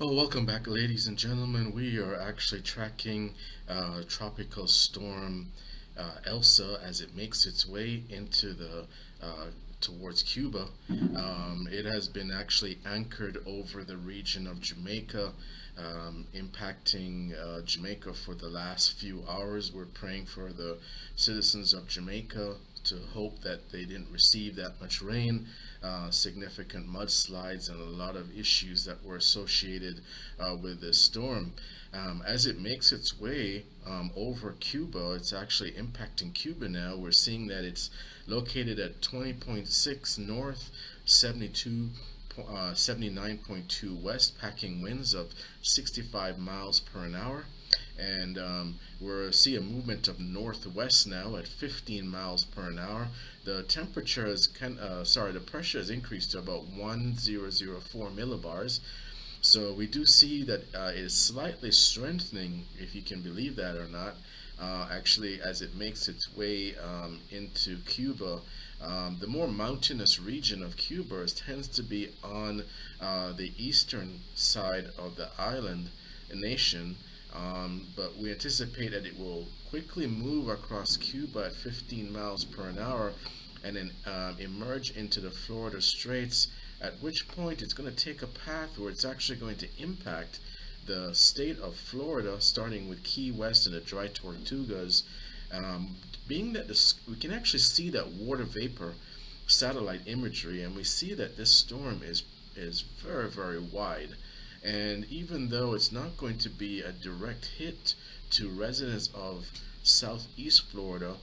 Oh, welcome back, ladies and gentlemen. We are actually tracking tropical storm Elsa as it makes its way into the towards Cuba. It has been actually anchored over the region of Jamaica, impacting Jamaica for the last few hours. We're praying for the citizens of Jamaica to hope that they didn't receive that much rain, significant mudslides, and a lot of issues that were associated with this storm. As it makes its way over Cuba, it's actually impacting Cuba now. We're seeing that it's located at 20.6 north, 79.2 west, packing winds of 65 miles per an hour. And we're see a movement of northwest now at 15 miles per an hour. The temperature the pressure has increased to about 1004 millibars. So we do see that it is slightly strengthening, if you can believe that or not, actually as it makes its way into Cuba. The more mountainous region of Cuba tends to be on the eastern side of the island nation, but we anticipate that it will quickly move across Cuba at 15 miles per an hour and then emerge into the Florida Straits, at which point it's going to take a path where it's actually going to impact the state of Florida, starting with Key West and the Dry Tortugas. Being that we can actually see that water vapor satellite imagery, and we see that this storm is very, very wide. And even though it's not going to be a direct hit to residents of southeast Florida,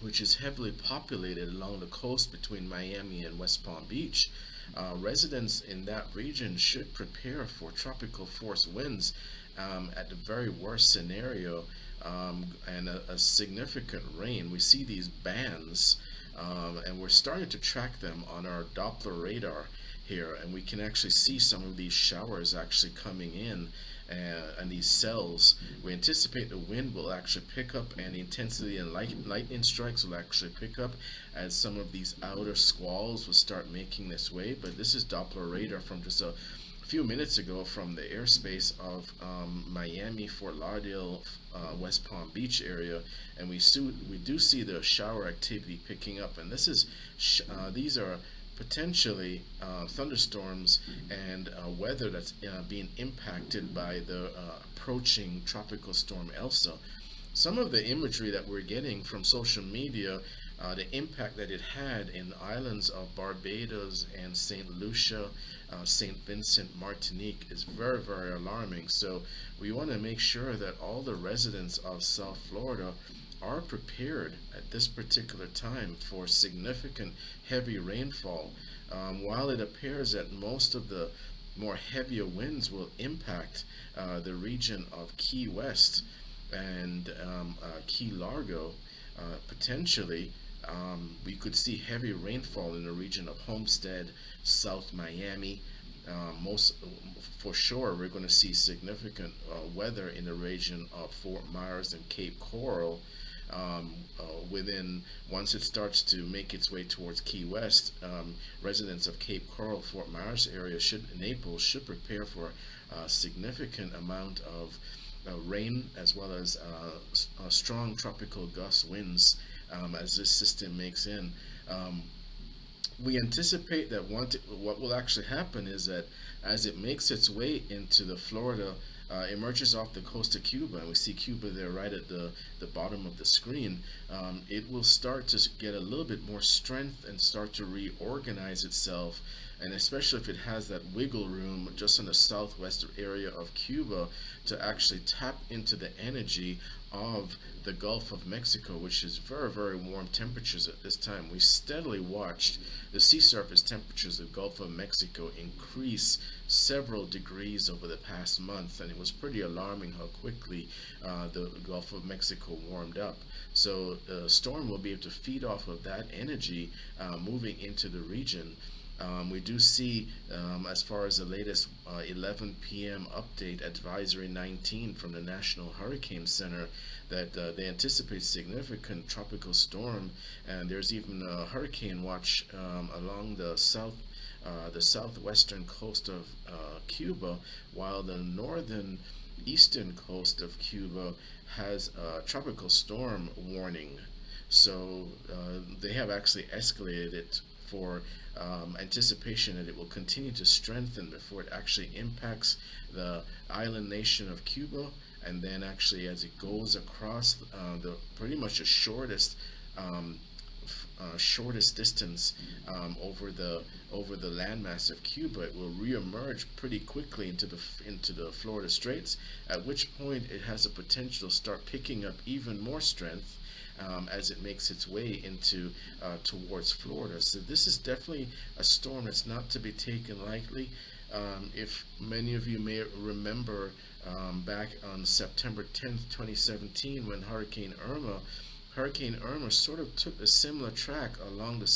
which is heavily populated along the coast between Miami and West Palm Beach, residents in that region should prepare for tropical force winds at the very worst scenario, and a significant rain. We see these bands, and we're starting to track them on our Doppler radar here, and we can actually see some of these showers actually coming in, and these cells. We anticipate the wind will actually pick up, and the intensity and lightning strikes will actually pick up as some of these outer squalls will start making this way. But this is Doppler radar from just a few minutes ago from the airspace of Miami, Fort Lauderdale, West Palm Beach area, and we do see the shower activity picking up, and these are potentially thunderstorms and weather that's being impacted by the approaching tropical storm Elsa. Some of the imagery that we're getting from social media, the impact that it had in the islands of Barbados and St. Lucia, St. Vincent, Martinique, is very, very alarming. So we want to make sure that all the residents of South Florida are prepared at this particular time for significant heavy rainfall. While it appears that most of the more heavier winds will impact the region of Key West and Key Largo, potentially we could see heavy rainfall in the region of Homestead, South Miami. Most for sure, we're going to see significant weather in the region of Fort Myers and Cape Coral. Within once it starts to make its way towards Key West, residents of Cape Coral, Fort Myers area, Naples should prepare for a significant amount of rain as well as strong tropical gust winds as this system makes in. We anticipate that what will actually happen is that as it makes its way into the Florida, emerges off the coast of Cuba, and we see Cuba there right at the bottom of the screen, it will start to get a little bit more strength and start to reorganize itself, and especially if it has that wiggle room just in the southwest area of Cuba to actually tap into the energy of the Gulf of Mexico, which is very, very warm temperatures at this time. We steadily watched the sea surface temperatures of the Gulf of Mexico increase several degrees over the past month, and it was pretty alarming how quickly the Gulf of Mexico warmed up. So the storm will be able to feed off of that energy moving into the region. We do see, as far as the latest 11 p.m. update, Advisory 19 from the National Hurricane Center, that they anticipate significant tropical storm, and there's even a hurricane watch along the south the southwestern coast of Cuba, while the northern eastern coast of Cuba has a tropical storm warning. So they have actually escalated it for anticipation that it will continue to strengthen before it actually impacts the island nation of Cuba, and then actually as it goes across the pretty much the um, shortest distance over the landmass of Cuba, it will reemerge pretty quickly into the Florida Straits. At which point, it has a potential to start picking up even more strength as it makes its way into towards Florida. So this is definitely a storm that's not to be taken lightly. If many of you may remember back on September 10th, 2017, when Hurricane Irma sort of took a similar track along the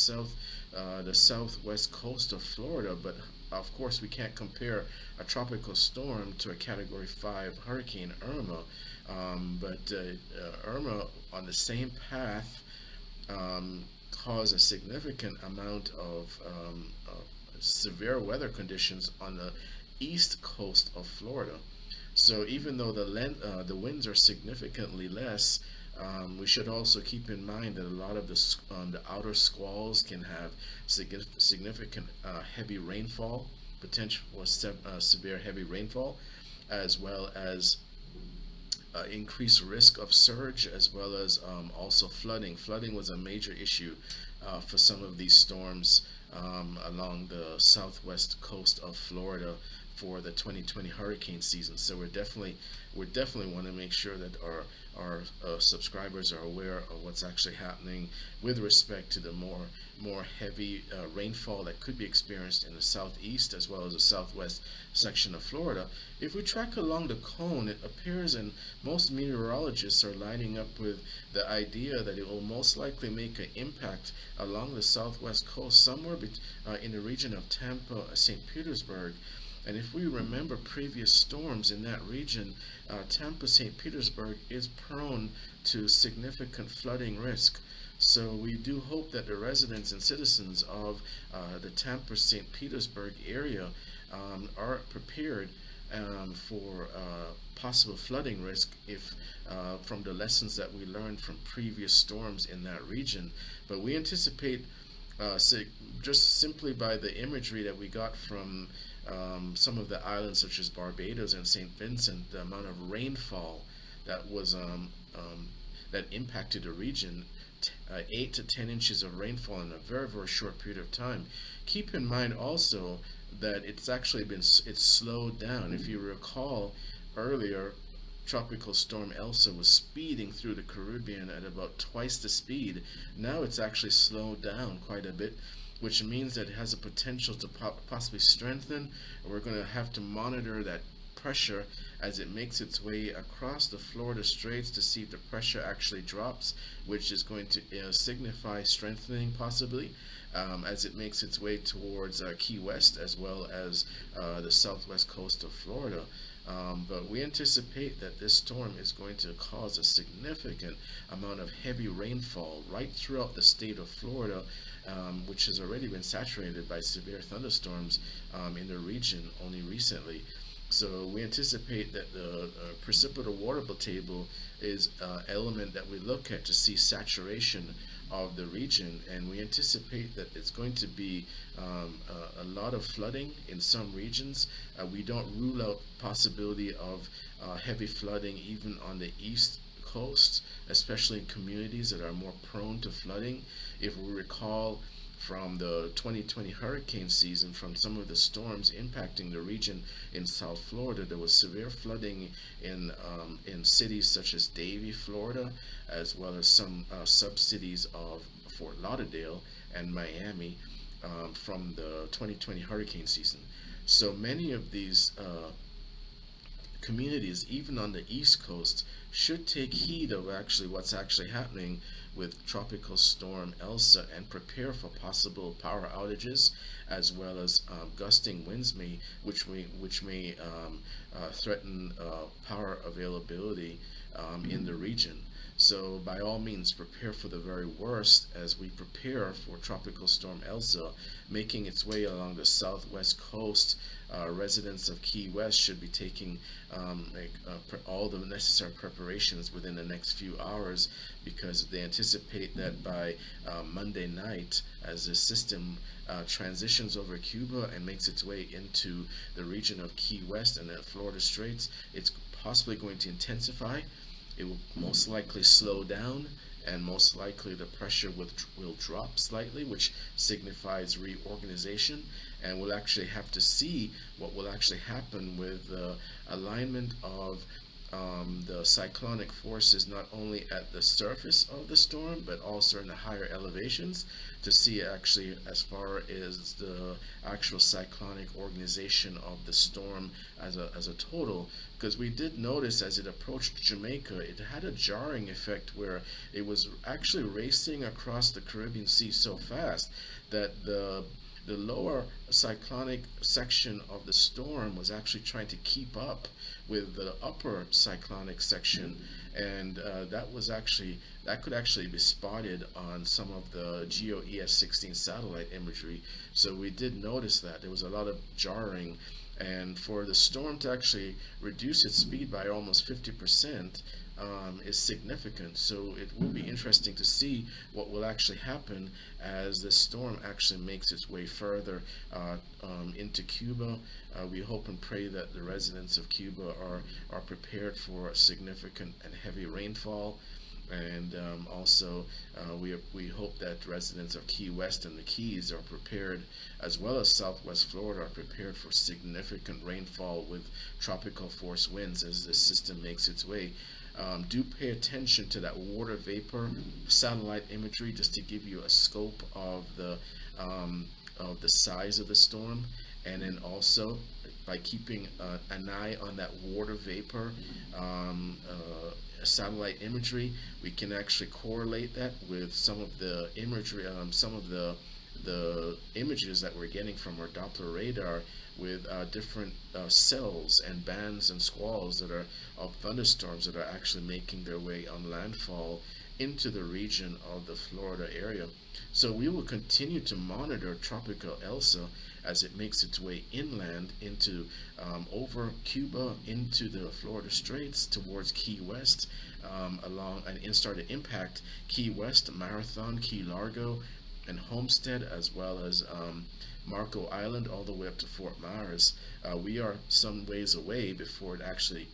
southwest coast of Florida, but of course we can't compare a tropical storm to a Category 5 Hurricane Irma. But Irma, on the same path, caused a significant amount of severe weather conditions on the east coast of Florida. So even though the winds are significantly less, we should also keep in mind that a lot of the outer squalls can have significant heavy rainfall, potential for severe heavy rainfall, as well as increased risk of surge, as well as also flooding. Flooding was a major issue for some of these storms along the southwest coast of Florida for the 2020 hurricane season. So we definitely want to make sure that our subscribers are aware of what's actually happening with respect to the more heavy rainfall that could be experienced in the southeast as well as the southwest section of Florida. If we track along the cone, it appears, and most meteorologists are lining up with the idea that it will most likely make an impact along the southwest coast, somewhere in the region of Tampa, St. Petersburg. And if we remember previous storms in that region, Tampa, St. Petersburg is prone to significant flooding risk. So we do hope that the residents and citizens of the Tampa, St. Petersburg area are prepared for possible flooding risk if from the lessons that we learned from previous storms in that region. But we anticipate just simply by the imagery that we got from some of the islands such as Barbados and St. Vincent, the amount of rainfall that was that impacted the region, 8 to 10 inches of rainfall in a very short period of time. Keep in mind also that it's slowed down. If you recall earlier, Tropical Storm Elsa was speeding through the Caribbean at about twice the speed. Now it's actually slowed down quite a bit, which means that it has a potential to possibly strengthen. We're going to have to monitor that pressure as it makes its way across the Florida Straits to see if the pressure actually drops, which is going to signify strengthening possibly as it makes its way towards Key West as well as the southwest coast of Florida. But we anticipate that this storm is going to cause a significant amount of heavy rainfall right throughout the state of Florida, which has already been saturated by severe thunderstorms in the region only recently. So we anticipate that the precipitable water table is an element that we look at to see saturation of the region, and we anticipate that it's going to be a lot of flooding in some regions. We don't rule out possibility of heavy flooding even on the east coast, especially in communities that are more prone to flooding. If we recall from the 2020 hurricane season, from some of the storms impacting the region in South Florida, there was severe flooding in cities such as Davie, Florida, as well as some sub-cities of Fort Lauderdale and Miami from the 2020 hurricane season. So many of these communities, even on the East Coast, should take heed of what's actually happening with Tropical Storm Elsa and prepare for possible power outages, as well as gusting winds which may threaten power availability in the region. So, by all means, prepare for the very worst as we prepare for Tropical Storm Elsa making its way along the southwest coast. Residents of Key West should be taking all the necessary preparations within the next few hours, because they anticipate that by Monday night, as the system transitions over Cuba and makes its way into the region of Key West and the Florida Straits, it's possibly going to intensify. It will most likely slow down, and most likely the pressure will drop slightly, which signifies reorganization. And we'll actually have to see what will actually happen with the alignment of the cyclonic forces, not only at the surface of the storm but also in the higher elevations, to see actually as far as the actual cyclonic organization of the storm as a total. Because we did notice as it approached Jamaica, it had a jarring effect where it was actually racing across the Caribbean Sea so fast that the lower cyclonic section of the storm was actually trying to keep up with the upper cyclonic section, and that could actually be spotted on some of the GEO-ES-16 satellite imagery. So we did notice that there was a lot of jarring, and for the storm to actually reduce its speed by almost 50%, is significant. So it will be interesting to see what will actually happen as the storm actually makes its way further into Cuba. We hope and pray that the residents of Cuba are prepared for significant and heavy rainfall. And also, we hope that residents of Key West and the Keys are prepared, as well as Southwest Florida, are prepared for significant rainfall with tropical force winds as the system makes its way. Do pay attention to that water vapor satellite imagery, just to give you a scope of the size of the storm, and then also by keeping an eye on that water vapor satellite imagery, we can actually correlate that with some of the imagery, some of the images that we're getting from our Doppler radar with different cells and bands and squalls that are of thunderstorms that are actually making their way on landfall into the region of the Florida area. So we will continue to monitor Tropical Elsa as it makes its way inland into over Cuba into the Florida Straits towards Key West, along and start to impact Key West, Marathon, Key Largo, and Homestead, as well as Marco Island, all the way up to Fort Myers. We are some ways away before it actually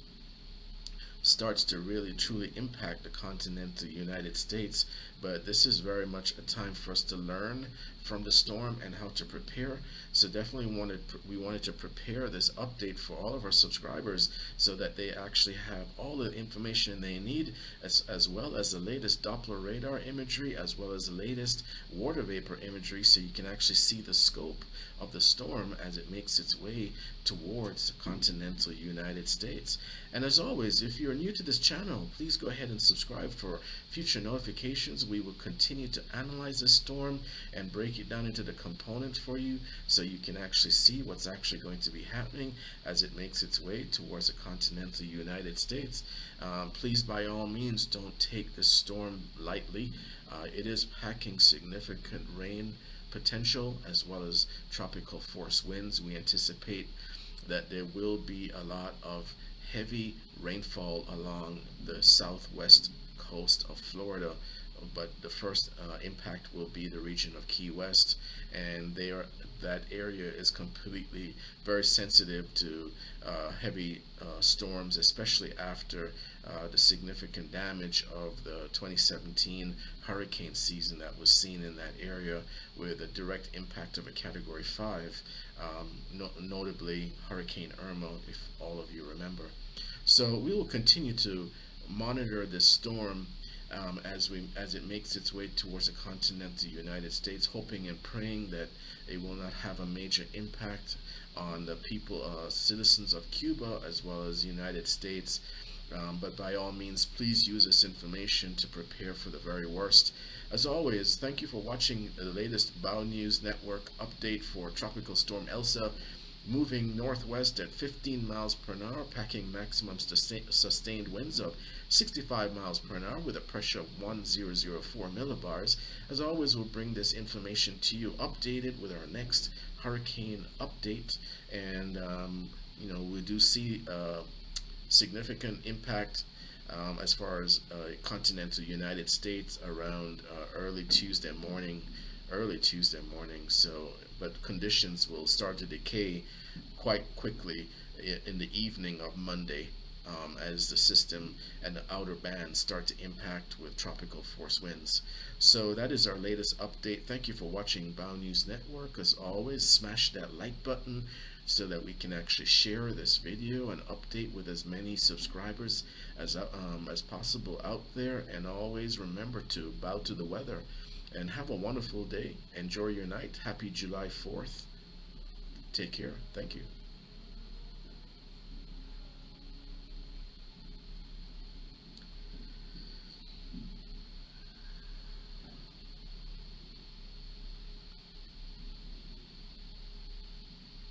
starts to really truly impact the continental United States. But this is very much a time for us to learn from the storm and how to prepare. So definitely we wanted to prepare this update for all of our subscribers so that they actually have all the information they need, as well as the latest Doppler radar imagery, as well as the latest water vapor imagery, so you can actually see the scope of the storm as it makes its way towards the continental United States. And as always, if you're new to this channel, please go ahead and subscribe for future notifications. We will continue to analyze the storm and break it down into the components for you, so you can actually see what's actually going to be happening as it makes its way towards the continental United States. Please, by all means, don't take this storm lightly. It is packing significant rain potential as well as tropical force winds. We anticipate that there will be a lot of heavy rainfall along the southwest coast of Florida, but the first impact will be the region of Key West, and that area is completely very sensitive to heavy storms, especially after the significant damage of the 2017 hurricane season that was seen in that area, with a direct impact of a Category 5, notably Hurricane Irma, if all of you remember. So we will continue to monitor this storm as it makes its way towards the continental United States, hoping and praying that it will not have a major impact on the people, citizens of Cuba, as well as the United States. But by all means, please use this information to prepare for the very worst. As always, thank you for watching the latest Bow News Network update for Tropical Storm Elsa, moving northwest at 15 miles per hour, packing maximum sustained winds of 65 miles per hour with a pressure of 1004 millibars. As always, we'll bring this information to you updated with our next hurricane update. And, we do see significant impact as far as continental United States around early Tuesday morning. So, but conditions will start to decay quite quickly in the evening of Monday, as the system and the outer bands start to impact with tropical force winds. So that is our latest update. Thank you for watching Bow News Network. As always, smash that like button so that we can actually share this video and update with as many subscribers as possible out there. And always remember to bow to the weather and have a wonderful day. Enjoy your night. Happy July 4th. Take care. Thank you.